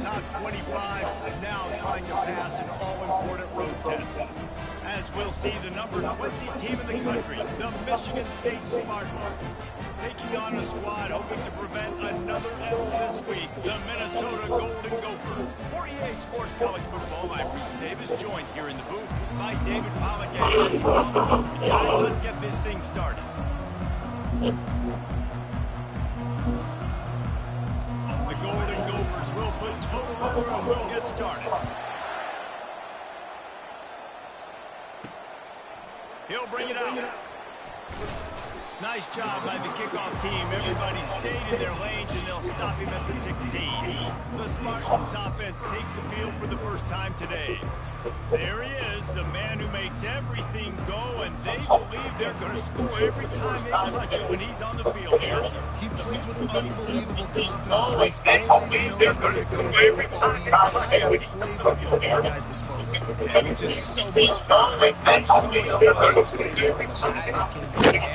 top 25, now trying to pass an all-important road test. As we'll see, the number 20 team in the country, the Michigan State Spartans, taking on a squad hoping to prevent another L this week, the Minnesota Golden Gophers. For EA Sports College Football, I'm Reese Davis, joined here in the booth by David Pollack. Guys, let's get this thing started. The Golden Gophers will put total over and we'll get started. He'll bring it out. Nice job by the kickoff team. Everybody stayed in their lanes, and they'll stop him at the 16. The Spartans offense takes the field for the first time today. There he is, the man who makes everything go, and they believe they're going to score every time they touch it when he's on the field. He plays with unbelievable confidence. He always knows where to go with the football. The entire playbook is at this guy's disposal. It's just so much fun. It's so much fun.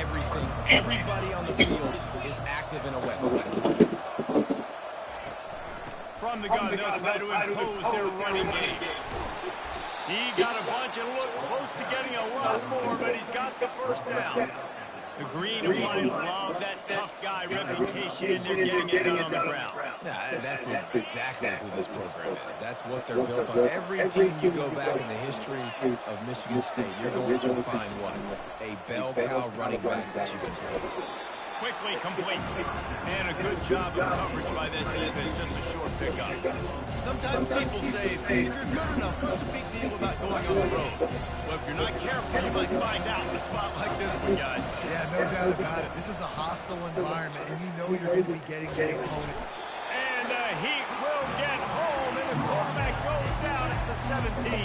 Everything. Everybody on the field is active in a weapon. From the gun, they'll try to impose their running game. He got a bunch and looked close to getting a lot more, but he's got the first down. The green and white love that tough guy reputation, and they're getting it done on the ground. Nah, that's exactly who this program is. That's what they're built on. Every team you go back in the history of Michigan State, you're going to find what? A bell cow running back that you can feed. Quickly complete. And a good job of coverage by that defense, just a short pickup. Sometimes people say, if you're good enough, what's a big deal about going on the road? Well, if you're not careful, you might find out in a spot like this one, guys. Yeah, no doubt about it. This is a hostile environment, and you know you're going to be getting the opponent. And the Heat will get home, and the quarterback goes down at the 17.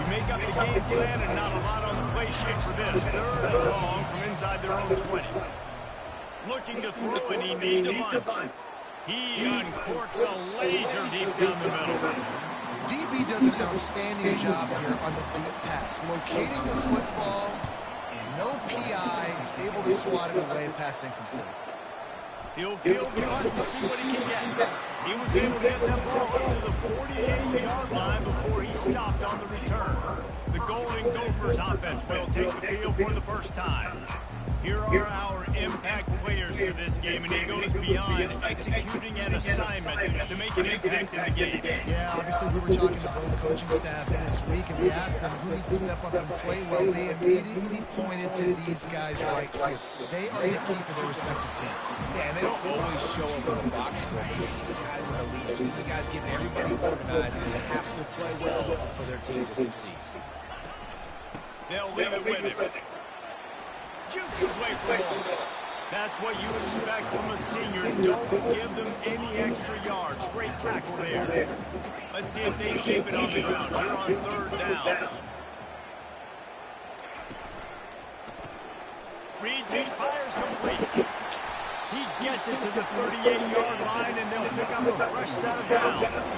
You make up the game plan, and not a lot on the play sheet for this. Third and long from inside their own 20. Looking to throw, and he needs a bunch. He uncorks a laser deep down the middle. DB does an outstanding job here on the deep pass, locating the football, no PI, able to swat it away, pass incomplete. He'll field the punt and see what he can get. He was able to get that ball up to the 48-yard line before he stopped on the return. The Golden Gophers offense will take the field for the first time. Here are our impact players for this game, and he goes beyond executing an assignment to make an impact in the game. Yeah, obviously we were talking to both coaching staffs this week, and we asked them who needs to step up and play well. They immediately pointed to these guys right here. They are the key for their respective teams. Yeah, and they don't always show up in the box score. These are the guys and the leaders. These are the guys getting everybody organized, and they have to play well for their team to succeed. They'll leave it with him. Jukes his way for one. That's what you expect from a senior. Don't give them any extra yards. Great tackle there. Let's see if they keep it on the ground. Here on third down. Reads and fires complete. He gets it to the 38-yard line, and they'll pick up a fresh set of downs.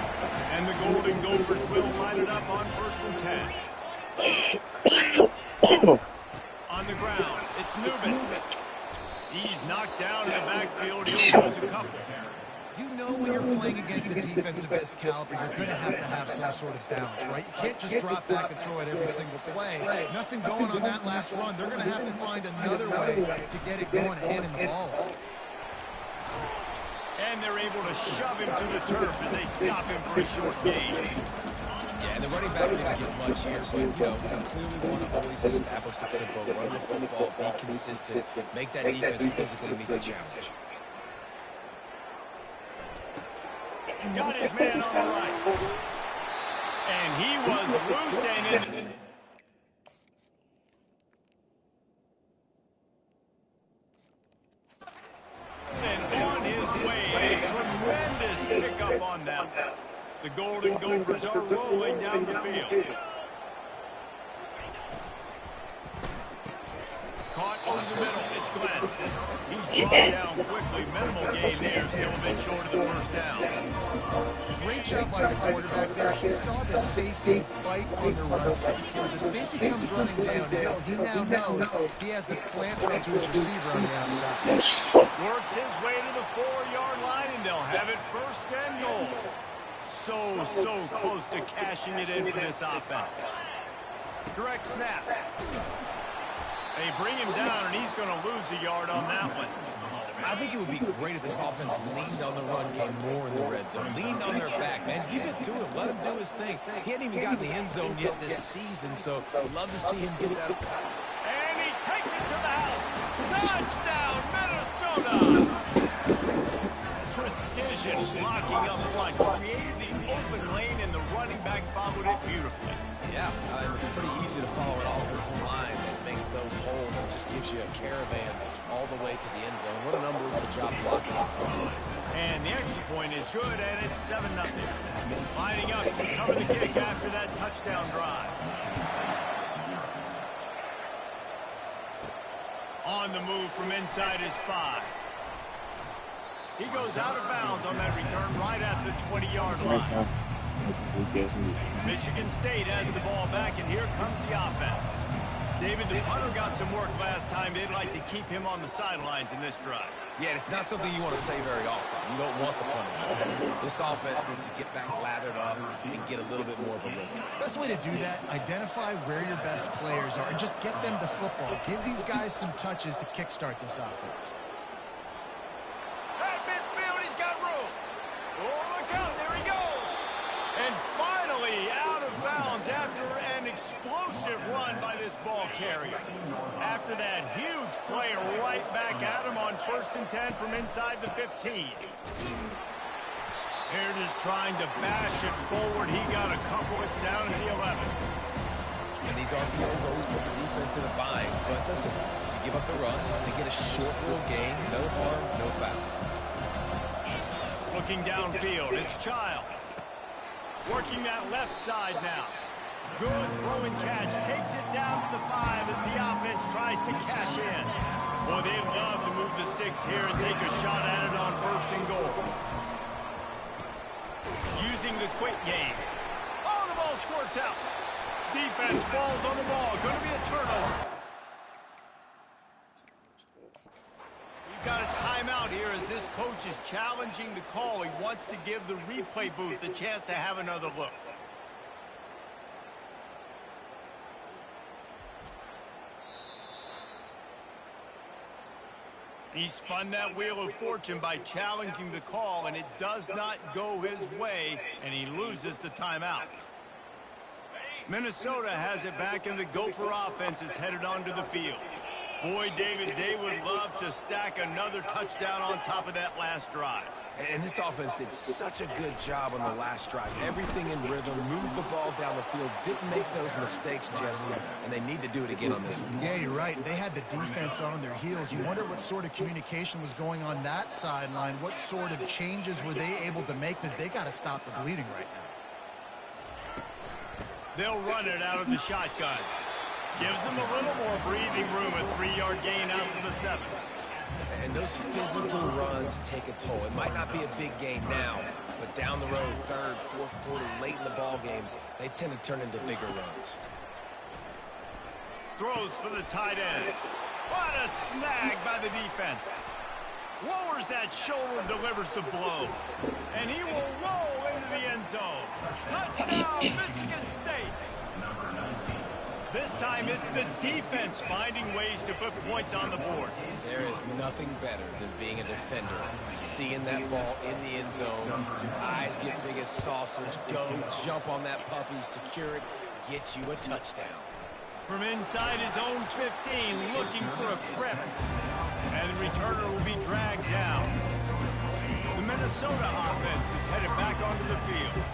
And the Golden Gophers will line it up on 1st and 10. On the ground, it's Newman. He's knocked down in the backfield. He'll lose a couple. You know when you're playing against a defense of this caliber, you're going to have some sort of balance, right? You can't just drop back and throw it every single play. Nothing going on that last run. They're going to have to find another way to get it going and handing the ball off. And they're able to shove him to the turf as they stop him for a short gain. Yeah, and the running back didn't get much here, but, you know, they clearly want to always establish the tempo, run the football, be consistent, make that defense physically meet the challenge. Got his man on the right. And he was loose and in. And on his way, a tremendous pickup on that. The Golden Gophers are rolling down the field. Caught over the middle. It's Glenn. He's brought down quickly. Minimal gain there. Still a bit short of the first down. Great job by the quarterback there. He saw the safety bite on the run fake. So as the safety comes running downhill, he now knows he has the slant throw to his receiver on the outside. Works his way to the 4-yard line, and they'll have it 1st and goal. so close to cashing it in for this offense. Direct snap. They bring him down, and he's going to lose a yard on that one. I think it would be great if this offense leaned on the run game more in the red zone. Leaned on their back, man. Give it to him. Let him do his thing. He hadn't even gotten the end zone yet this season, so I'd love to see him get that. And he takes it to the house. Touchdown, Minnesota! Precision blocking up front. Created the open lane, and the running back followed it beautifully. Yeah, it's pretty easy to follow an offensive line that makes those holes and just gives you a caravan all the way to the end zone. What an unbelievable job blocking up front. And the extra point is good, and it's 7-0. Lining up to cover the kick after that touchdown drive. On the move from inside his 5. He goes out of bounds on that return right at the 20-yard line. Michigan State has the ball back, and here comes the offense. David, the punter got some work last time. They'd like to keep him on the sidelines in this drive. Yeah, it's not something you want to say very often. You don't want the punter. This offense needs to get back lathered up and get a little bit more of a rhythm. Best way to do that, identify where your best players are and just get them the football. Give these guys some touches to kickstart this offense. At midfield, he's got room. Oh, look out, there he goes. And finally out of bounds after an explosive run by this ball carrier. After that huge play right back at him on 1st and 10 from inside the 15. They're just trying to bash it forward. He got a couple. It's down at the 11. And these RPOs always put the defense in a bind. But listen, you give up the run, they get a short little gain, no harm, no foul. Looking downfield, it's Child. Working that left side now. Good throw and catch. Takes it down to the 5 as the offense tries to cash in. Well, they'd love to move the sticks here and take a shot at it on 1st and goal. Using the quick game. Oh, the ball squirts out. Defense falls on the ball. Going to be a turnover. We've got a timeout here as this coach is challenging the call. He wants to give the replay booth a chance to have another look. He spun that wheel of fortune by challenging the call, and it does not go his way, and he loses the timeout. Minnesota has it back, and the Gopher offense is headed onto the field. Boy, David, they would love to stack another touchdown on top of that last drive. And this offense did such a good job on the last drive. Everything in rhythm, moved the ball down the field, didn't make those mistakes, Jesse, and they need to do it again on this one. Yeah, you're right. They had the defense on their heels. You wonder what sort of communication was going on that sideline. What sort of changes were they able to make, because they got to stop the bleeding right now. They'll run it out of the shotgun. Gives them a little more breathing room, a 3-yard gain out to the 7. And those physical runs take a toll. It might not be a big game now, but down the road, 3rd, 4th quarter, late in the ball games, they tend to turn into bigger runs. Throws for the tight end. What a snag by the defense. Lowers that shoulder, delivers the blow. And he will roll into the end zone. Touchdown, Michigan State. This time it's the defense finding ways to put points on the board. There is nothing better than being a defender. Seeing that ball in the end zone, your eyes get big as saucers, go, jump on that puppy, secure it, get you a touchdown. From inside his own 15, looking for a crevice. And the returner will be dragged down. The Minnesota offense is headed back onto the field.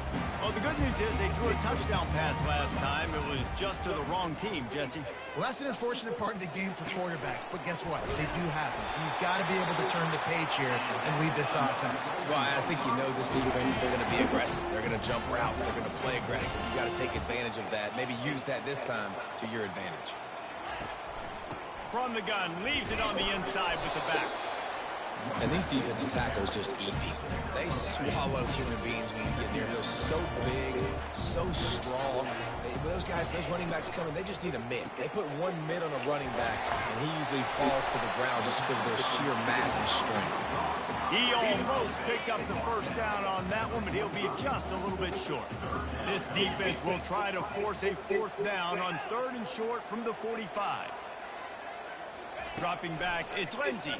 Well, the good news is they threw a touchdown pass last time. It was just to the wrong team, Jesse. Well, that's an unfortunate part of the game for quarterbacks, but guess what? They do happen, so you've got to be able to turn the page here and lead this offense. Well, I think you know this defense is going to be aggressive. They're going to jump routes. They're going to play aggressive. You got to take advantage of that. Maybe use that this time to your advantage. From the gun, leaves it on the inside with the back. And these defensive tackles just eat people. They swallow human beings when you get near. They're so big, so strong. Those guys, those running backs coming, they just need a mid. They put one mid on a running back, and he usually falls to the ground just because of their sheer mass and strength. He almost picked up the first down on that one, but he'll be just a little bit short. This defense will try to force a 4th down on 3rd and short from the 45. Dropping back, it's Lindsey.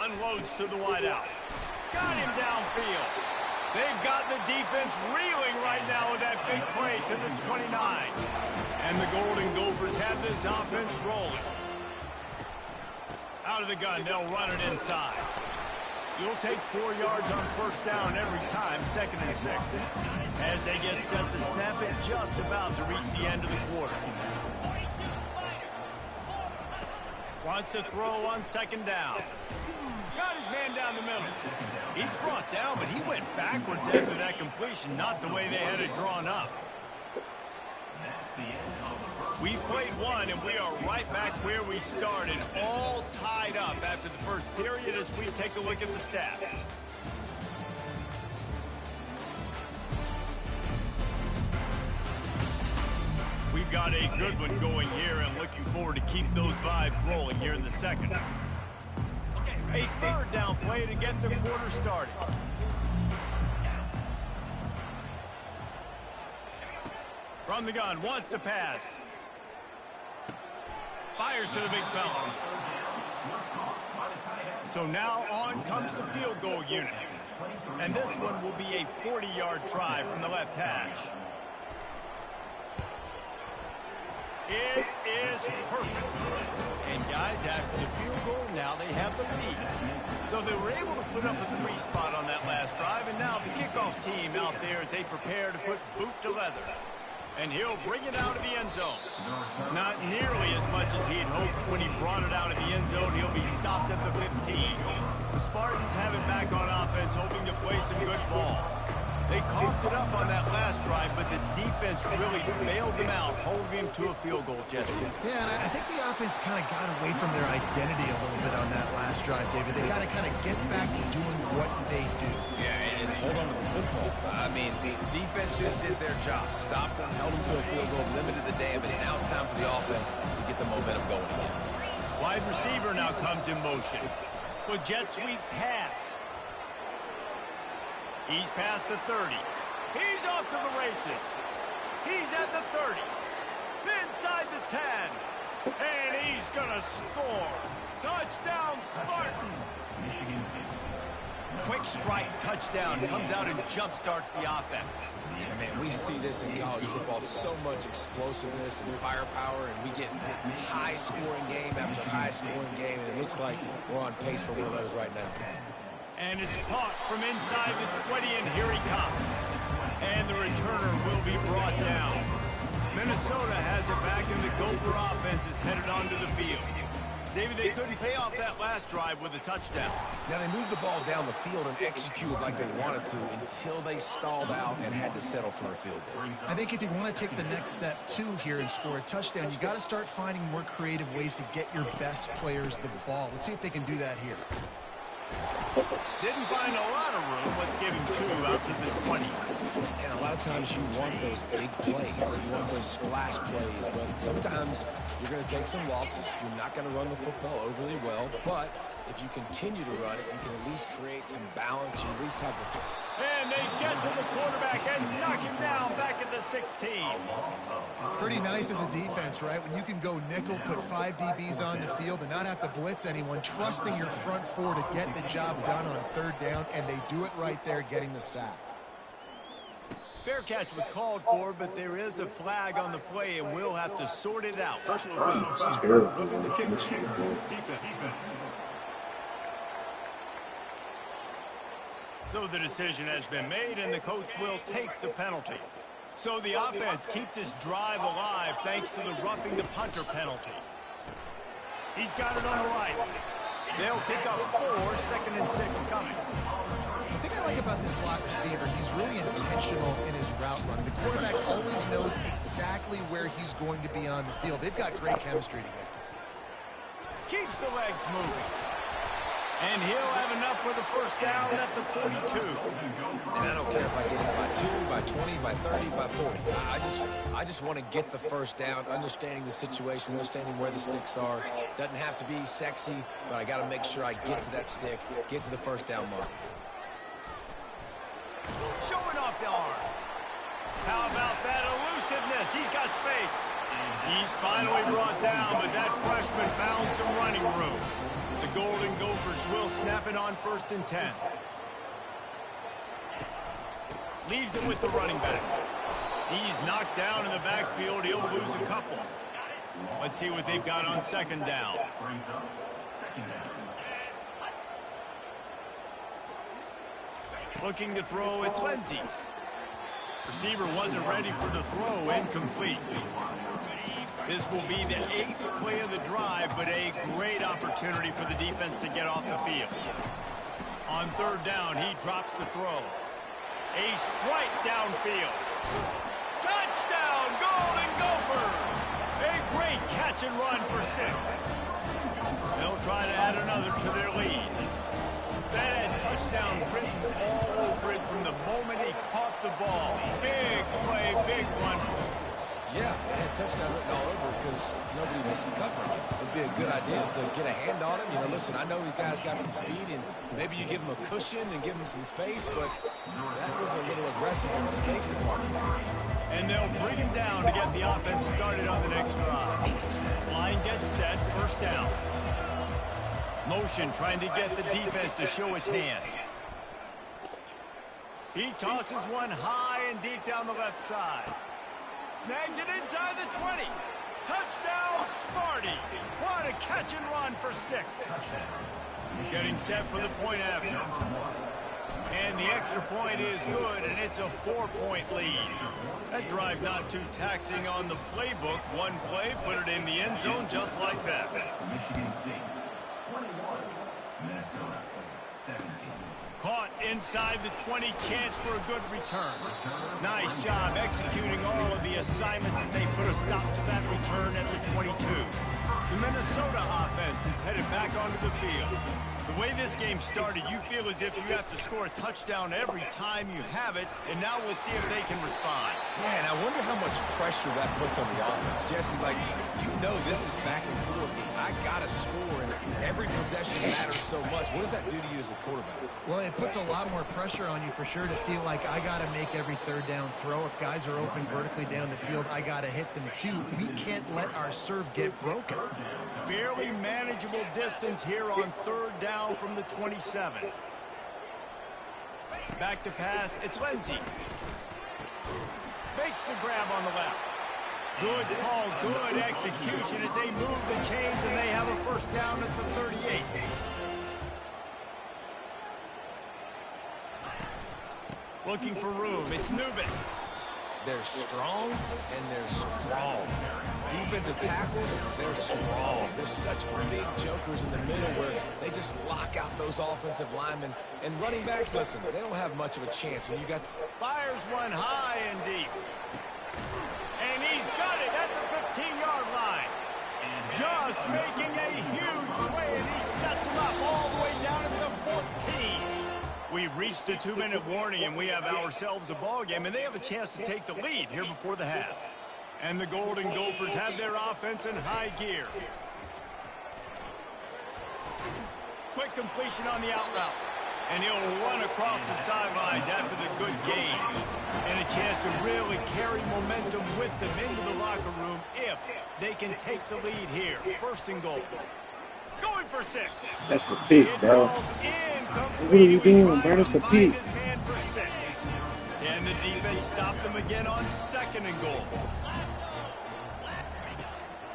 Unloads to the wideout. Got him downfield. They've got the defense reeling right now with that big play to the 29. And the Golden Gophers have this offense rolling. Out of the gun, they'll run it inside. You'll take 4 yards on 1st down every time, 2nd and 6. As they get set to snap it, just about to reach the end of the quarter. Wants to throw on 2nd down. Got his man down the middle. He's brought down, but he went backwards after that completion, not the way they had it drawn up. We've played one, and we are right back where we started, all tied up after the first period as we take a look at the stats. We've got a good one going here and looking forward to keep those vibes rolling here in the second. A 3rd down play to get the quarter started. From the gun, wants to pass. Fires to the big fella. So now on comes the field goal unit. And this one will be a 40-yard try from the left hash. It is perfect. And guys, after the field goal, now they have the lead. So they were able to put up a 3 spot on that last drive, and now the kickoff team out there as they prepare to put boot to leather. And he'll bring it out of the end zone. Not nearly as much as he had hoped when he brought it out of the end zone. He'll be stopped at the 15. The Spartans have it back on offense, hoping to play some good ball. They coughed it up on that last drive, but the defense really bailed them out, holding him to a field goal, Jesse. Yeah, and I think the offense kind of got away from their identity a little bit on that last drive, David. They got to kind of get back to doing what they do. Yeah, and hold on to the football. I mean, the defense just did their job. Stopped them, held them to a field goal, limited the damage. Now it's time for the offense to get the momentum going again. Wide receiver now comes in motion. With jet sweep pass. He's past the 30. He's off to the races. He's at the 30. Inside the 10. And he's going to score. Touchdown, Spartans. Quick strike touchdown comes out and jump-starts the offense. Yeah, man, we see this in college football, so much explosiveness and firepower, and we get high-scoring game after high-scoring game, and it looks like we're on pace for one of those right now. And it's caught from inside the 20, and here he comes. And the returner will be brought down. Minnesota has it back, and the Gopher offense is headed onto the field. David, they couldn't pay off that last drive with a touchdown. Now, they moved the ball down the field and executed like they wanted to until they stalled out and had to settle for a field goal. I think if you want to take the next step, too, here and score a touchdown, you got to start finding more creative ways to get your best players the ball. Let's see if they can do that here. Didn't find a lot of room. Let's give him 2 out to the 20. And a lot of times you want those big plays. You want those splash plays. But sometimes you're going to take some losses. You're not going to run the football overly well. But if you continue to run it, you can at least create some balance. You at least have the... And they get to the quarterback and knock him down back at the 16. Pretty nice as a defense, right? When you can go nickel, put 5 DBs on the field and not have to blitz anyone, trusting your front 4 to get the job done on 3rd down, and they do it right there, getting the sack. Fair catch was called for, but there is a flag on the play, and we'll have to sort it out. Personal foul. That's terrible. Roughing the kicker. Defense. So the decision has been made, and the coach will take the penalty. So the offense keeps his drive alive thanks to the roughing the punter penalty. He's got it on the right. They'll pick up 4, 2nd and 6 coming. The thing I like about the slot receiver, he's really intentional in his route run. The quarterback always knows exactly where he's going to be on the field. They've got great chemistry together. Keeps the legs moving. And he'll have enough for the first down at the 42. And I don't care if I get hit by 2, by 20, by 30, by 40. I just want to get the first down, understanding the situation, understanding where the sticks are. Doesn't have to be sexy, but I got to make sure I get to that stick, get to the first down mark. Showing off the arms. How about that elusiveness? He's got space. He's finally brought down, but that freshman found some running room. The Golden Gophers will snap it on 1st and 10. Leaves it with the running back. He's knocked down in the backfield. He'll lose a couple. Let's see what they've got on 2nd down. Looking to throw, it's Lindsey. Receiver wasn't ready for the throw, incomplete. This will be the 8th play of the drive, but a great opportunity for the defense to get off the field. On 3rd down, he drops the throw. A strike downfield. Touchdown, Golden Gophers! A great catch and run for 6. They'll try to add another to their lead. That had touchdown written all over it from the moment he caught the ball. Big play, big run. Yeah, it had touchdown written all over because nobody was covering it. It'd be a good idea to get a hand on him. You know, listen, I know you guys got some speed, and maybe you give him a cushion and give him some space, but that was a little aggressive in the space department. And they'll bring him down to get the offense started on the next drive. Line gets set, 1st down. Motion trying to get the defense to show his hand. He tosses one high and deep down the left side. Snags it inside the 20. Touchdown, Sparta. What a catch and run for 6. Getting set for the point after. And the extra point is good, and it's a 4-point lead. That drive not too taxing on the playbook. One play, put it in the end zone just like that. Michigan State, 21. Minnesota, 17. Caught inside the 20, chance for a good return. Nice job executing all of the assignments as they put a stop to that return at the 22. The Minnesota offense is headed back onto the field. The way this game started, you feel as if you have to score a touchdown every time you have it, and now we'll see if they can respond. Yeah, and I wonder how much pressure that puts on the offense. Jesse, like, you know this is back and forth. I got to score, and every possession matters so much. What does that do to you as a quarterback? Well, it puts a lot more pressure on you for sure to feel like I got to make every 3rd down throw. If guys are open vertically down the field, I got to hit them too. We can't let our serve get broken. Fairly manageable distance here on 3rd down from the 27. Back to pass, it's Lindsey. Makes the grab on the left. Good call, good execution as they move the chains and they have a 1st down at the 38. Looking for room, it's Newman. They're strong, and they're strong. Defensive tackles, they're strong. There's such big jokers in the middle where they just lock out those offensive linemen. And running backs, listen, they don't have much of a chance when you got... Fires one high and deep. And he's got it at the 15-yard line. Just making a huge play, and he sets him up all the way down at the 14. We've reached the 2-minute warning, and we have ourselves a ball game, and they have a chance to take the lead here before the half. And the Golden Gophers have their offense in high gear. Quick completion on the out route. And he'll run across the sidelines after the good gain. And a chance to really carry momentum with them into the locker room if they can take the lead here. 1st and goal. Going for 6. That's a pick, bro. What are you doing, bro? That's a pick. And the defense stopped them again on 2nd and goal.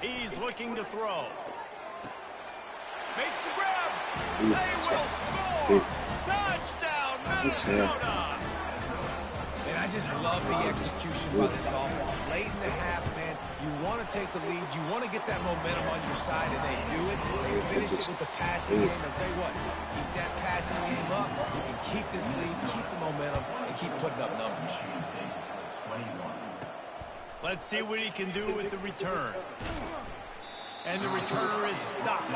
He's looking to throw. Makes the grab. They will score. Touchdown, Minnesota. And I just love the execution by this offense. Late in the half, man, you want to take the lead. You want to get that momentum on your side, and they do it. They finish it with the passing game. I'll tell you what, keep that passing game up. You can keep this lead, keep the momentum, and keep putting up numbers. Let's see what he can do with the return. And the returner is stopped.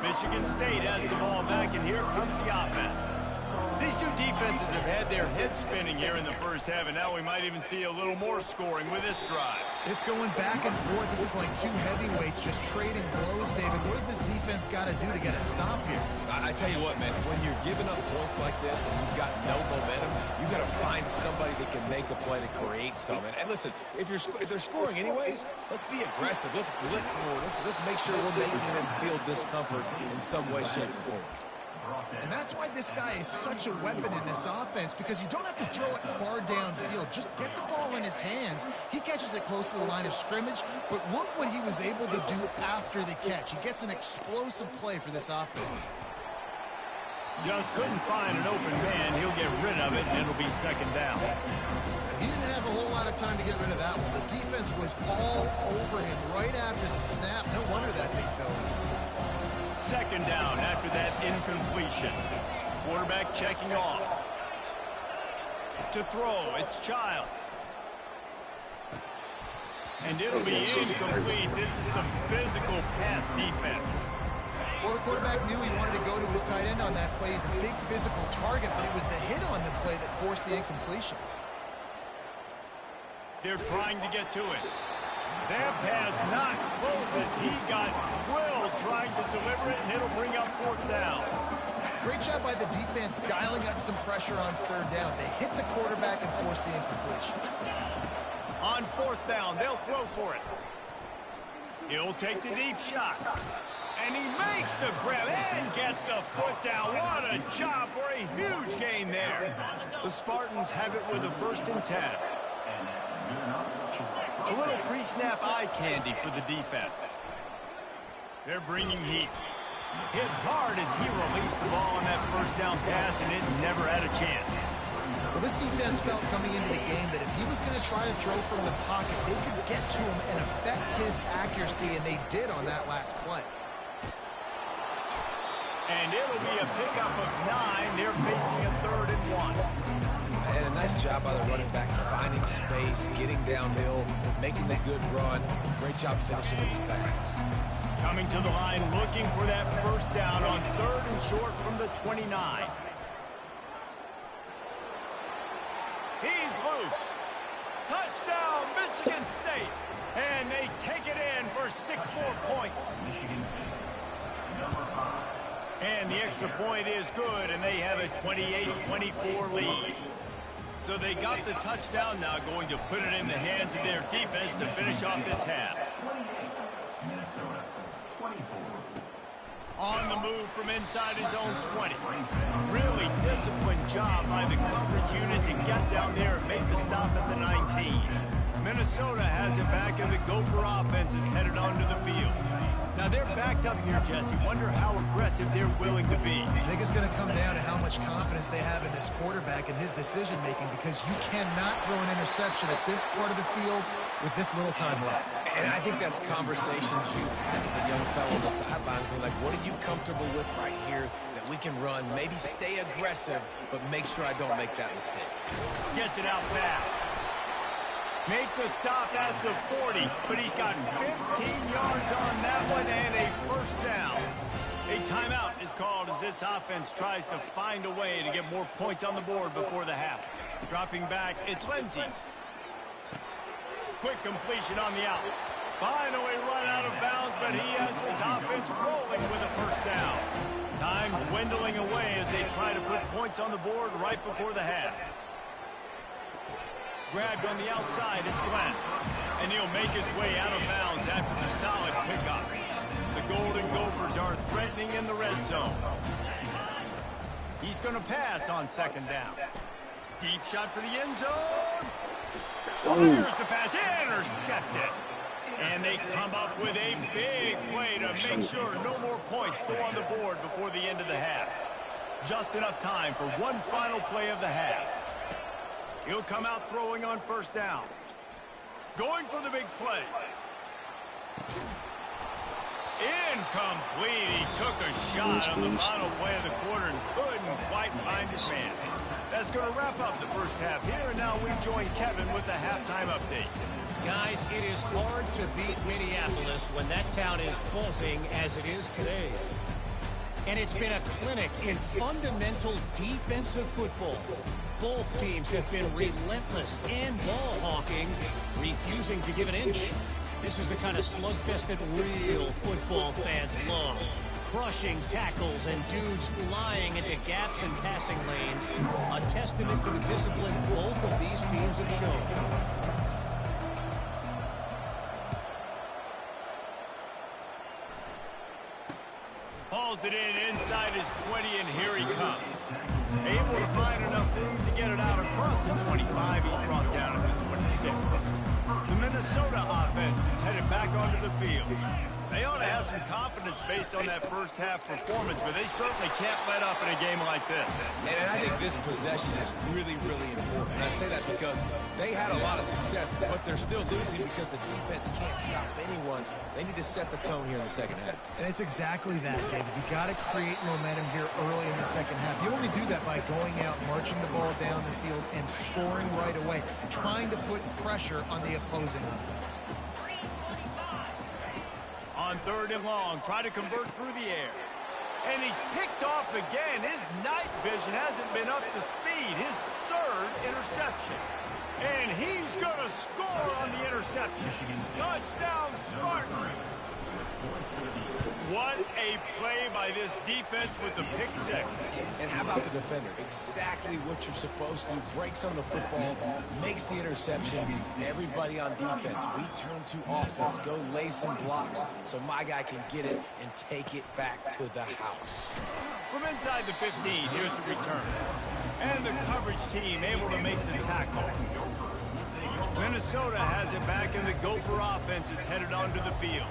Michigan State has the ball back, and here comes the offense. These two defenses have had their heads spinning here in the first half, and now we might even see a little more scoring with this drive. It's going back and forth. This is like two heavyweights just trading blows, David. What does this defense got to do to get a stop here? I tell you what, man, when you're giving up points like this and you've got no momentum, you got to find somebody that can make a play to create something. And listen, if they're scoring anyways, let's be aggressive. Let's blitz more. Let's make sure we're making them feel discomfort in some way, shape, or form. And that's why this guy is such a weapon in this offense, because you don't have to throw it far downfield. Just get the ball in his hands. He catches it close to the line of scrimmage, but look what he was able to do after the catch. He gets an explosive play for this offense. Just couldn't find an open man. He'll get rid of it, and it'll be second down. He didn't have a whole lot of time to get rid of that one. The defense was all over him right after the snap. No wonder that thing fell in. Second down after that incompletion. Quarterback checking off. To throw, it's Childs. And it'll be incomplete. This is some physical pass defense. Well, the quarterback knew he wanted to go to his tight end on that play. He's a big physical target, but it was the hit on the play that forced the incompletion. They're trying to get to it. That pass not closes. He got drilled trying to deliver it, and it'll bring up fourth down. Great job by the defense dialing up some pressure on third down. They hit the quarterback and forced the incompletion. On fourth down, they'll throw for it. He'll take the deep shot. And he makes the grab and gets the foot down. What a job for a huge gain there. The Spartans have it with a 1st and 10. A little pre-snap eye candy for the defense. They're bringing heat. Hit hard as he released the ball on that first down pass, and it never had a chance. Well, this defense felt coming into the game that if he was going to try to throw from the pocket, they could get to him and affect his accuracy, and they did on that last play. And it'll be a pickup of 9. They're facing a 3rd and 1. And a nice job by the running back, finding space, getting downhill, making the good run. Great job finishing with his pads. Coming to the line, looking for that first down on 3rd and short from the 29. He's loose. Touchdown, Michigan State. And they take it in for 6 more points. And the extra point is good, and they have a 28-24 lead. So they got the touchdown now, going to put it in the hands of their defense to finish off this half. On the move from inside his own 20. Really disciplined job by the coverage unit to get down there and make the stop at the 19. Minnesota has it back, and the Gopher offense is headed onto the field. Now they're backed up here, Jesse. Wonder how aggressive they're willing to be. I think it's going to come down to how much confidence they have in this quarterback and his decision-making, because you cannot throw an interception at this part of the field with this little time left. And I think that's conversations you've had with the young fellow on the sideline. Being like, what are you comfortable with right here that we can run? Maybe stay aggressive, but make sure I don't make that mistake. Gets it out fast. Make the stop at the 40, but he's got 15 yards on that one and a first down. A timeout is called as this offense tries to find a way to get more points on the board before the half. Dropping back, it's Lindsey. Quick completion on the out. Finally run out of bounds, but he has his offense rolling with a first down. Time dwindling away as they try to put points on the board right before the half. Grabbed on the outside, it's Glenn. And he'll make his way out of bounds after the solid pickup. The Golden Gophers are threatening in the red zone. He's going to pass on second down. Deep shot for the end zone. Fires the pass, intercepted. And they come up with a big play to make sure no more points go on the board before the end of the half. Just enough time for one final play of the half. He'll come out throwing on first down. Going for the big play. Incomplete. He took a shot on the final play of the quarter and couldn't quite find his man. That's going to wrap up the first half here, and now we join Kevin with the halftime update. Guys, it is hard to beat Minneapolis when that town is buzzing as it is today. And it's been a clinic in fundamental defensive football. Both teams have been relentless and ball hawking, refusing to give an inch. This is the kind of slugfest that real football fans love. Crushing tackles and dudes flying into gaps and passing lanes. A testament to the discipline both of these teams have shown. Hauls it in inside his 20, and here he comes. Able to find enough room to get it out across the 25. He's brought down at the 26. The Minnesota offense is headed back onto the field. They ought to have some confidence based on that first half performance, but they certainly can't let up in a game like this. And I think this possession is really, really important. And I say that because they had a lot of success, but they're still losing because the defense can't stop anyone. They need to set the tone here in the second half. And it's exactly that, David. You got to create momentum here early in the second half. You only do that by going out, marching the ball down the field, and scoring right away, trying to put pressure on the opposing offense. On 3rd and long, try to convert through the air. And he's picked off again. His night vision hasn't been up to speed. His 3rd interception. And he's going to score on the interception. Touchdown, Spartans. What a play by this defense with the pick six. And how about the defender? Exactly what you're supposed to do. Breaks on the football, makes the interception. Everybody on defense, we turn to offense. Go lay some blocks so my guy can get it and take it back to the house. From inside the 15, here's the return. And the coverage team able to make the tackle. Minnesota has it back, and the Gopher offense is headed onto the field.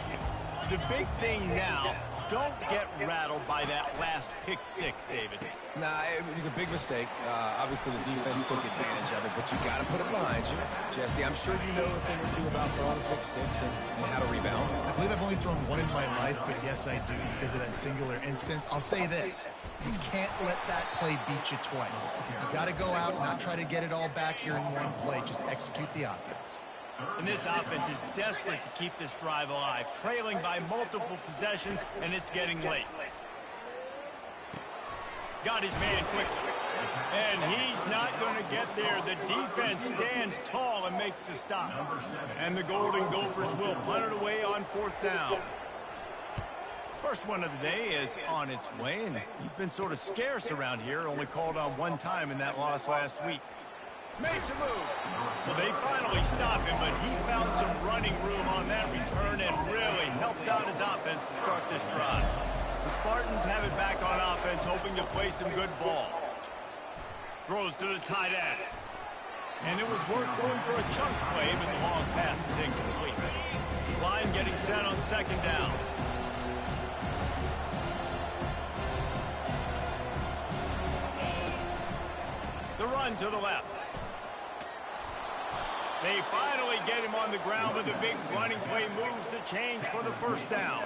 The big thing now, don't get rattled by that last pick six, David. Nah, it was a big mistake. Obviously, the defense took advantage of it, but you got to put it behind you. Jesse, I'm sure you know a thing or two about throwing a pick six and how to rebound. I believe I've only thrown one in my life, but yes, I do because of that singular instance. I'll say this. You can't let that play beat you twice. You got to go out and not try to get it all back here in one play. Just execute the offense. And this offense is desperate to keep this drive alive, trailing by multiple possessions, and it's getting late. Got his man quickly. And he's not going to get there. The defense stands tall and makes the stop. And the Golden Gophers will punt it away on 4th down. First one of the day is on its way, and he's been sort of scarce around here, only called on one time in that loss last week. Makes a move. Well, they finally stop him, but he found some running room on that return and really helps out his offense to start this drive. The Spartans have it back on offense, hoping to play some good ball. Throws to the tight end. And it was worth going for a chunk play, but the long pass is incomplete. Line getting set on 2nd down. The run to the left. They finally get him on the ground, but the big running play moves the change for the 1st down.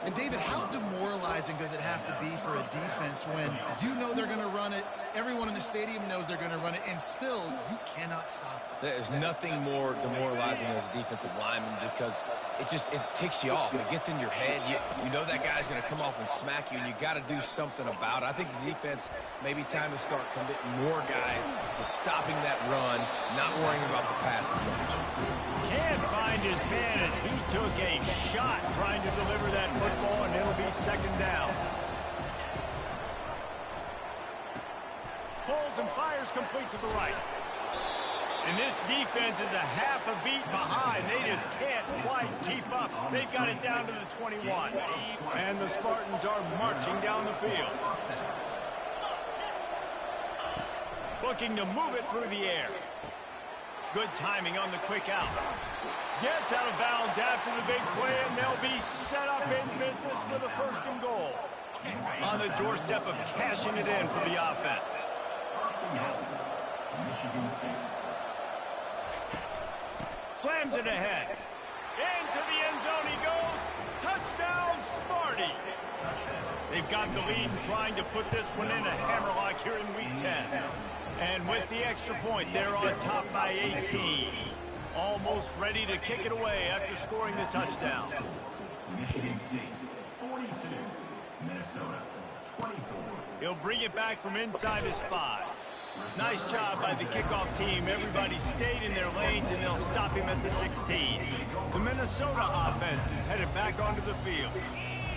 And David, how demoralizing does it have to be for a defense when you know they're going to run it, everyone in the stadium knows they're going to run it, and still you cannot stop it? There's nothing more demoralizing as a defensive lineman because it ticks you off. It gets in your head. You know that guy's going to come off and smack you, and you got to do something about it. I think the defense, maybe time to start committing more guys to stopping that run, not worrying about the pass as much. Can't find his man as he took a shot trying to deliver that football, and it'll be 2nd down. Holds and fires complete to the right. And this defense is a half a beat behind. They just can't quite keep up. They've got it down to the 21. And the Spartans are marching down the field. Looking to move it through the air. Good timing on the quick out. Gets out of bounds after the big play, and they'll be set up in business for the 1st and goal. On the doorstep of cashing it in for the offense. Slams it ahead. Into the end zone he goes. Touchdown, Sparty. They've got the lead and trying to put this one in a hammerlock here in week 10. And with the extra point, they're on top by 18. Almost ready to kick it away after scoring the touchdown. Michigan State, 42, Minnesota, He'll bring it back from inside his 5. Nice job by the kickoff team. Everybody stayed in their lanes, and they'll stop him at the 16. The Minnesota offense is headed back onto the field.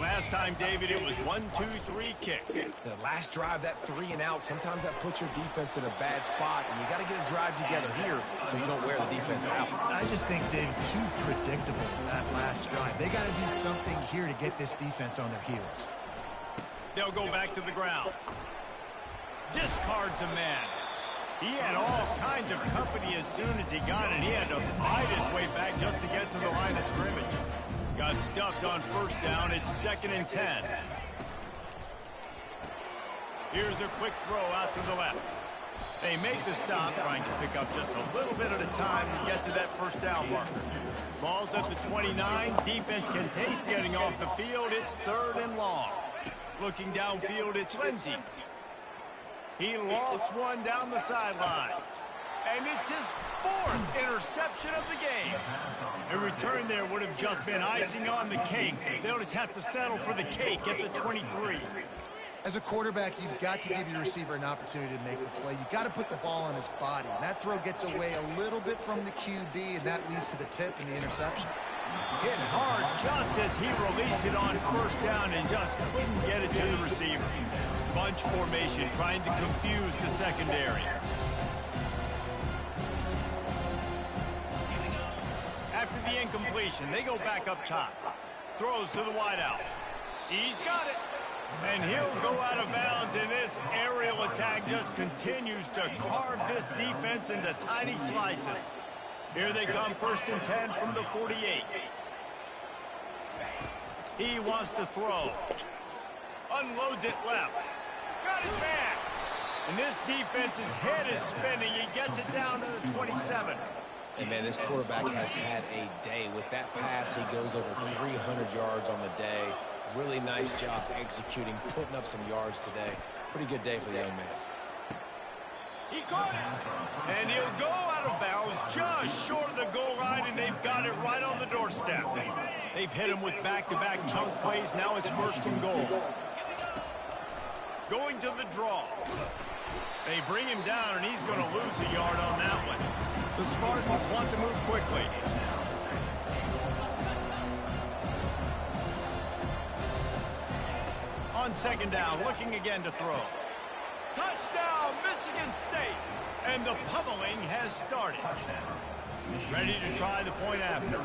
Last time, David, it was 1-2-3 kick. The last drive, that 3 and out, sometimes that puts your defense in a bad spot, and you got to get a drive together here so you don't wear the defense out. I just think, David, too predictable that last drive. They got to do something here to get this defense on their heels. They'll go back to the ground. Discards a man. He had all kinds of company as soon as he got it. He had to fight his way back just to get to the line of scrimmage. Got stuffed on first down. It's 2nd and 10. Here's a quick throw out to the left. They make the stop, trying to pick up just a little bit at a time to get to that first down marker. Ball's at the 29. Defense can taste getting off the field. It's 3rd and long. Looking downfield, it's Lindsey. He lofts one down the sideline. And it's his 4th interception of the game. A return there would have just been icing on the cake. They'll just have to settle for the cake at the 23. As a quarterback, you've got to give your receiver an opportunity to make the play. You've got to put the ball on his body. And that throw gets away a little bit from the QB, and that leads to the tip and the interception. Hit hard just as he released it on first down and just couldn't get it to the receiver. Bunch formation trying to confuse the secondary. After the incompletion, they go back up top. Throws to the wideout. He's got it. And he'll go out of bounds, and this aerial attack just continues to carve this defense into tiny slices. Here they come, 1st and 10 from the 48. He wants to throw. Unloads it left. Got his man. And this defense's head is spinning. He gets it down to the 27. And, man, this quarterback has had a day. With that pass, he goes over 300 yards on the day. Really nice job executing, putting up some yards today. Pretty good day for the young man. He caught it. And he'll go out of bounds just short of the goal line, and they've got it right on the doorstep. They've hit him with back-to-back chunk plays. Now it's 1st and goal. Going to the draw. They bring him down, and he's going to lose a yard on that one. The Spartans want to move quickly. On 2nd down, looking again to throw. Touchdown, Michigan State! And the pummeling has started. Ready to try the point after.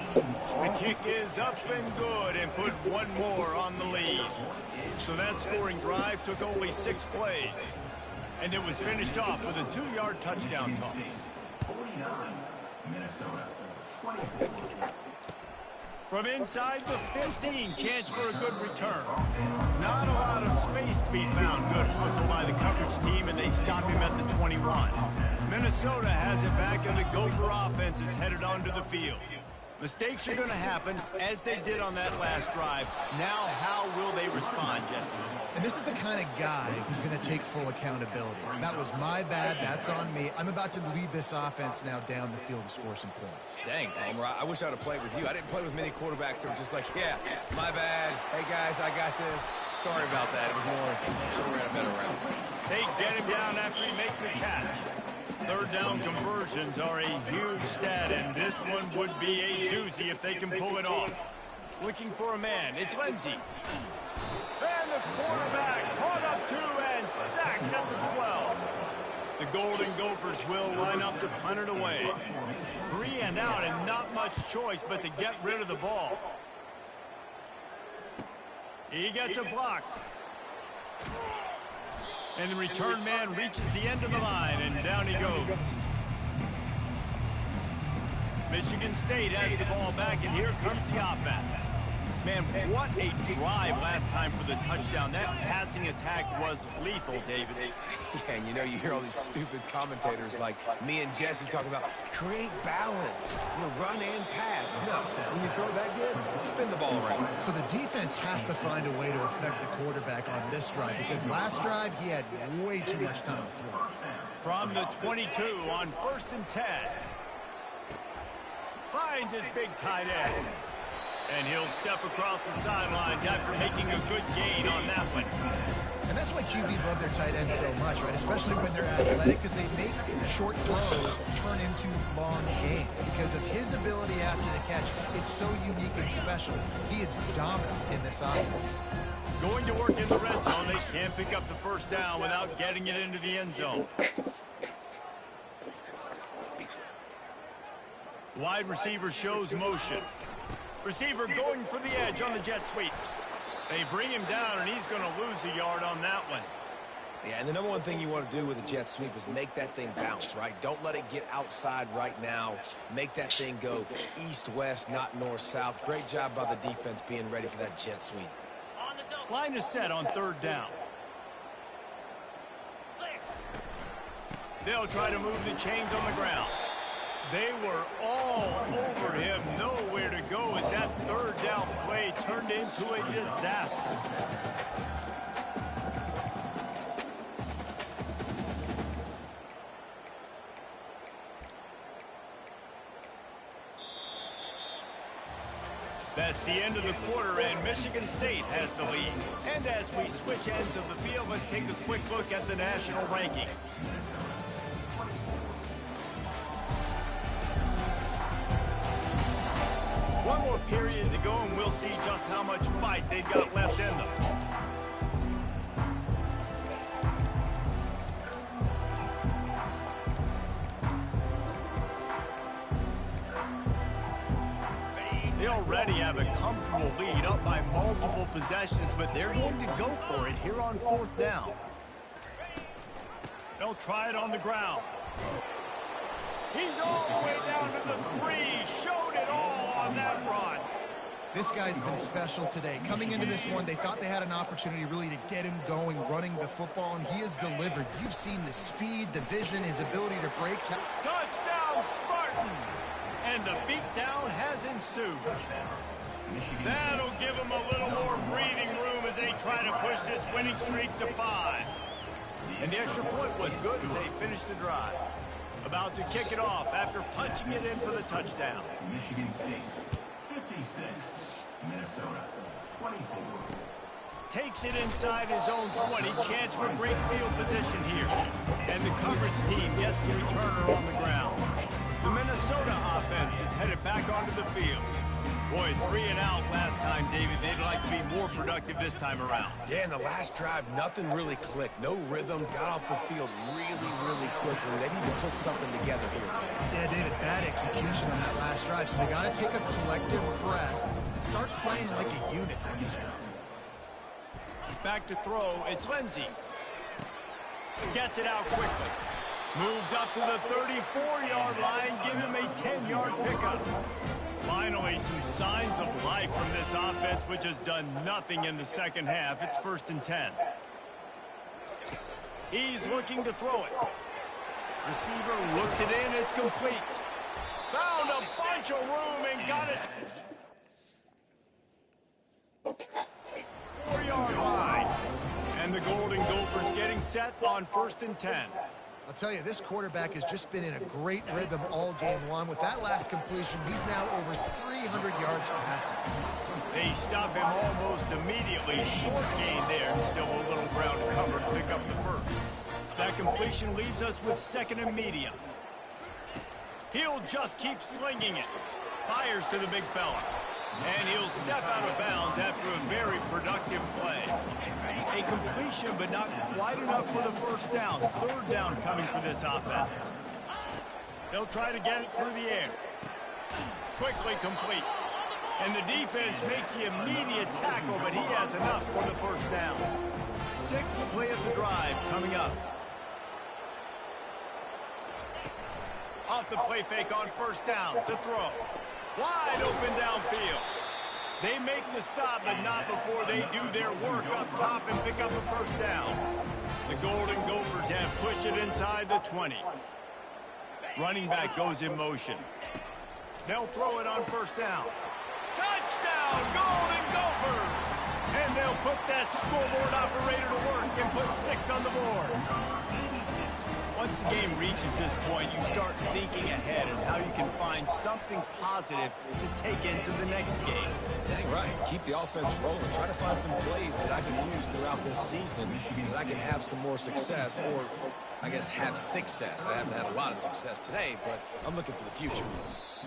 The kick is up and good and put one more on the lead. So that scoring drive took only 6 plays. And it was finished off with a 2-yard touchdown toss. 49, Minnesota. 24. From inside the 15, chance for a good return. Not a lot of space to be found. Good hustle by the coverage team, and they stop him at the 21. Minnesota has it back, and the Gopher offense is headed onto the field. Mistakes are going to happen, as they did on that last drive. Now, how will they respond, Jesse? And this is the kind of guy who's going to take full accountability. That was my bad. That's on me. I'm about to lead this offense now down the field and score some points. Dang, Palmer, I wish I'd have played with you. I didn't play with many quarterbacks that were just like, yeah, my bad. Hey, guys, I got this. Sorry about that. It was more, should have ran a better route. They get him down after he makes the catch. 3rd down conversions are a huge stat, and this one would be a doozy if they can pull it off. Looking for a man. It's Lindsey. And the quarterback caught up to and sacked at the 12. The Golden Gophers will line up to punt it away. 3 and out, and not much choice but to get rid of the ball. He gets a block. And the return man reaches the end of the line, and down he goes. Michigan State has the ball back, and here comes the offense. Man, what a drive last time for the touchdown. That passing attack was lethal, David. Yeah, and you know, you hear all these stupid commentators like me and Jesse talking about create balance, run and pass. No, when you throw that good, spin the ball around. So the defense has to find a way to affect the quarterback on this drive, because last drive he had way too much time to throw. From the 22 on 1st and 10. Finds his big tight end. And he'll step across the sidelines after making a good gain on that one. And that's why QBs love their tight ends so much, right? Especially when they're athletic, because they make short throws turn into long gains. Because of his ability after the catch, it's so unique and special. He is dominant in this offense. Going to work in the red zone, they can't pick up the first down without getting it into the end zone. Wide receiver shows motion. Receiver going for the edge on the jet sweep. They bring him down, and he's going to lose a yard on that one. Yeah, and the number one thing you want to do with a jet sweep is make that thing bounce, right? Don't let it get outside right now. Make that thing go east-west, not north-south. Great job by the defense being ready for that jet sweep. Line is set on third down. They'll try to move the chains on the ground. They were all over him, nowhere to go as that third down play turned into a disaster. That's the end of the quarter, and Michigan State has the lead. And as we switch ends of the field, let's take a quick look at the national rankings. One more period to go, and we'll see just how much fight they've got left in them. They already have a comfortable lead, up by multiple possessions, but they're going to go for it here on fourth down. They'll try it on the ground. He's all the way down to the 3. Showed it all on that run. This guy's been special today. Coming into this one, they thought they had an opportunity really to get him going, running the football, and he has delivered. You've seen the speed, the vision, his ability to break. Touchdown, Spartans! And the beatdown has ensued. That'll give them a little more breathing room as they try to push this winning streak to 5. And the extra point was good as they finished the drive. About to kick it off after punching it in for the touchdown. Michigan State, 56. Minnesota, 24. Takes it inside his own 20. Chance for great field position here. And the coverage team gets the returner on the ground. The Minnesota offense is headed back onto the field. Boy, 3 and out last time, David. They'd like to be more productive this time around. Yeah, in the last drive, nothing really clicked. No rhythm, got off the field really quickly. They need to put something together here. Yeah, David, bad execution on that last drive, so they got to take a collective breath and start playing like a unit on this one. Back to throw, it's Lindsey. Gets it out quickly. Moves up to the 34-yard line, give him a 10-yard pickup. Finally, some signs of life from this offense, which has done nothing in the second half. It's 1st and 10. He's looking to throw it. Receiver looks it in, it's complete. Found a bunch of room and got it. 4-yard line. And the Golden Gophers getting set on 1st and 10. I'll tell you, this quarterback has just been in a great rhythm all game long. With that last completion, he's now over 300 yards passing. They stop him almost immediately. Short gain there, and still a little ground to cover to pick up the first. That completion leaves us with 2nd and medium. He'll just keep slinging it. Fires to the big fella. And he'll step out of bounds after a very productive play. A completion, but not quite enough for the first down. 3rd down coming for this offense. They'll try to get it through the air. Quickly complete. And the defense makes the immediate tackle, but he has enough for the first down. 6th play of the drive coming up. Off the play fake on 1st down. To throw. Wide open downfield. They make the stop, but not before they do their work up top and pick up a first down. The Golden Gophers have pushed it inside the 20. Running back goes in motion. They'll throw it on 1st down. Touchdown, Golden Gophers! And they'll put that scoreboard operator to work and put 6 on the board. Once Once the game reaches this point, you start thinking ahead and how you can find something positive to take into the next game. Dang right. Keep the offense rolling. Try to find some plays that I can use throughout this season that I can have some more success, or I guess have success. I haven't had a lot of success today, but I'm looking for the future.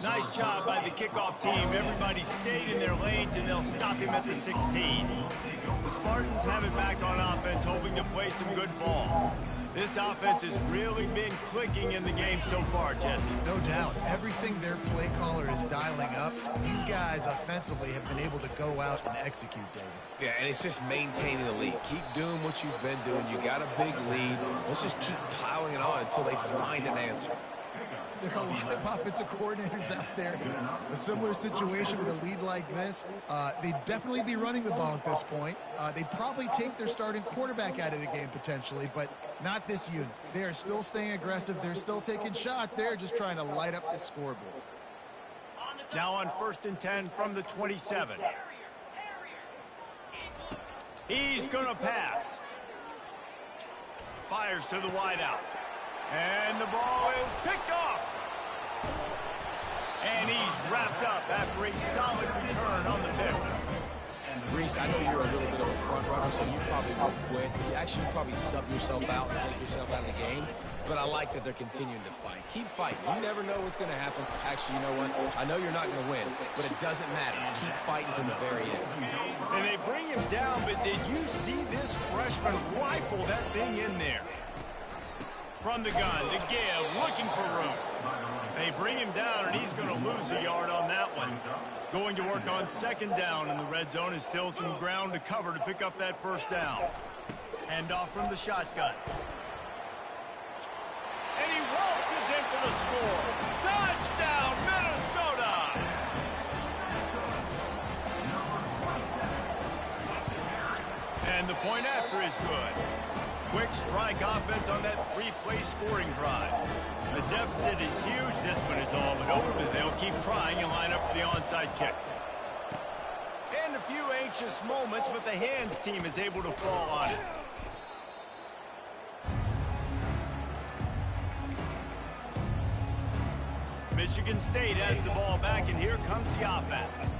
Nice job by the kickoff team. Everybody stayed in their lanes, and they'll stop him at the 16. The Spartans have it back on offense, hoping to play some good ball. This offense has really been clicking in the game so far, Jesse. No doubt. Everything their play caller is dialing up, these guys offensively have been able to go out and execute, David. Yeah, and it's just maintaining the lead. Keep doing what you've been doing. You got a big lead. Let's just keep piling it on until they find an answer. There are a lot of offensive coordinators out there. A similar situation with a lead like this. They'd definitely be running the ball at this point. They'd probably take their starting quarterback out of the game potentially, but not this unit. They are still staying aggressive. They're still taking shots. They're just trying to light up the scoreboard. Now on 1st and 10 from the 27. He's going to pass. Fires to the wideout. And the ball is picked off. And he's wrapped up after a solid return on the pick. Reese, I know you're a little bit of a front runner, so you probably won't quit. You probably sub yourself out and take yourself out of the game. But I like that they're continuing to fight. Keep fighting. You never know what's going to happen. Actually, you know what? I know you're not going to win, but it doesn't matter. Keep fighting to the very end. And they bring him down, but did you see this freshman rifle that thing in there? From the gun, the give, looking for room. They bring him down, and he's going to lose a yard on that one. Going to work on 2nd down, and the red zone is still some ground to cover to pick up that 1st down. Hand off from the shotgun. And he waltzes in for the score. Touchdown, Minnesota! And the point after is good. Quick strike offense on that 3-play scoring drive. The deficit is huge. This one is all but over, but they'll keep trying and line up for the onside kick. And a few anxious moments, but the hands team is able to fall on it. Michigan State has the ball back, and here comes the offense.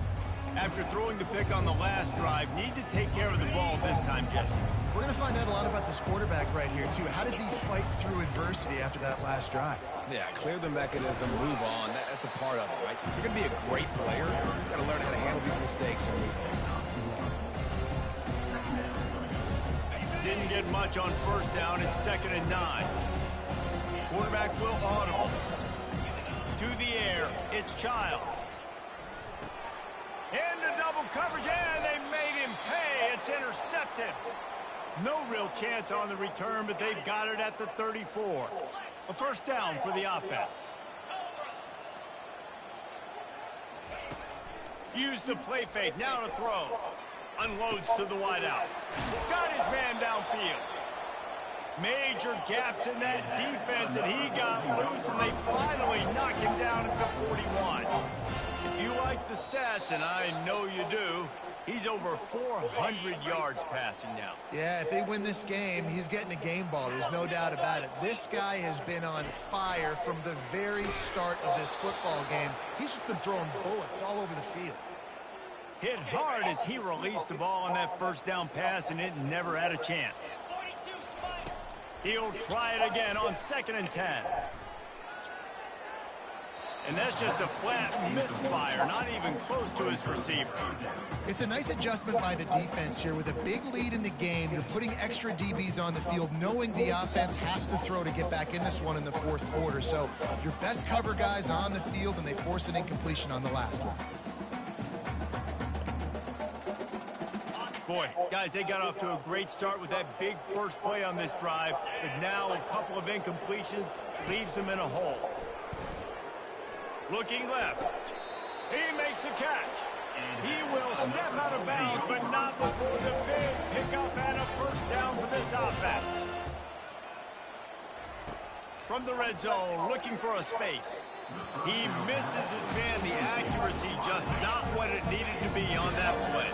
After throwing the pick on the last drive, need to take care of the ball this time, Jesse. We're going to find out a lot about this quarterback right here, too. How does he fight through adversity after that last drive? Yeah, clear the mechanism, move on. That's a part of it, right? If you're going to be a great player, you've got to learn how to handle these mistakes and move on. Didn't get much on 1st down. It's 2nd and 9. Quarterback will audible. To the air, it's Childs. Into double coverage, and they made him pay. It's intercepted. No real chance on the return, but they've got it at the 34. A 1st down for the offense. Use the play fake, now to throw. Unloads to the wideout. Got his man downfield. Major gaps in that defense, and he got loose, and they finally knock him down at the 41. If you like the stats, and I know you do, he's over 400 yards passing now. Yeah, if they win this game, he's getting a game ball. There's no doubt about it. This guy has been on fire from the very start of this football game. He's just been throwing bullets all over the field. Hit hard as he released the ball on that 1st down pass, and it never had a chance. He'll try it again on 2nd and 10. And that's just a flat misfire, not even close to his receiver. It's a nice adjustment by the defense here. With a big lead in the game, you're putting extra DBs on the field, knowing the offense has to throw to get back in this one in the 4th quarter. So your best cover guys on the field, and they force an incompletion on the last one. Boy, guys, they got off to a great start with that big first play on this drive, but now a couple of incompletions leaves them in a hole. Looking left. He makes a catch. He will step out of bounds, but not before the big pickup and a 1st down for this offense. From the red zone, looking for a space. He misses his man. The accuracy just not what it needed to be on that play.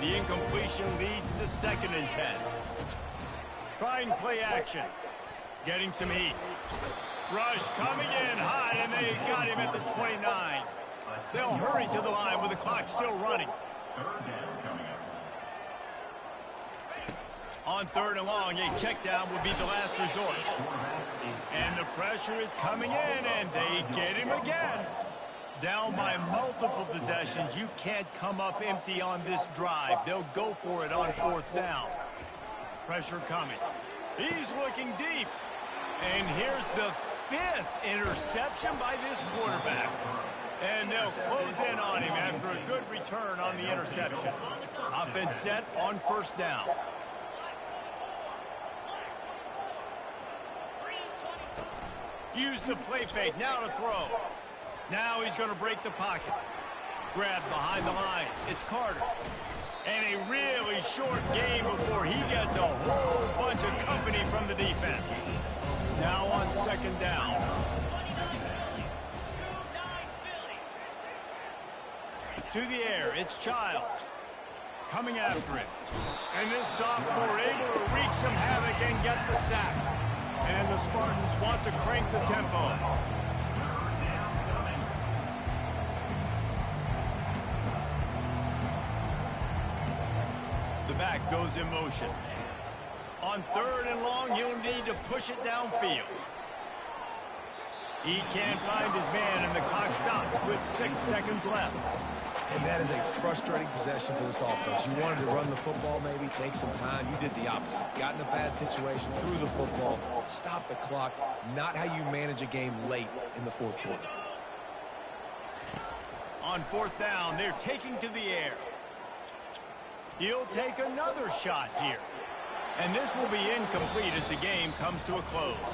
The incompletion leads to 2nd and 10. Trying play action. Getting some heat. Rush coming in hot, and they got him at the 29. They'll hurry to the line with the clock still running. On 3rd and long, a check down would be the last resort. And the pressure is coming in, and they get him again. Down by multiple possessions, you can't come up empty on this drive. They'll go for it on 4th down. Pressure coming. He's looking deep. And here's the 5th interception by this quarterback. And they'll close in on him after a good return on the interception. Offense set on 1st down. Use the play fake. Now to throw. Now he's going to break the pocket. Grab behind the line. It's Carter. And a really short game before he gets a whole bunch of company from the defense. Now on 2nd down. To the air, it's Childs. Coming after him. And this sophomore able to wreak some havoc and get the sack. And the Spartans want to crank the tempo. The back goes in motion. On 3rd and long, he'll need to push it downfield. He can't find his man, and the clock stops with 6 seconds left. And that is a frustrating possession for this offense. You wanted to run the football, maybe take some time. You did the opposite. Got in a bad situation, threw the football, stopped the clock. Not how you manage a game late in the 4th quarter. On 4th down, they're taking to the air. He'll take another shot here. And this will be incomplete as the game comes to a close.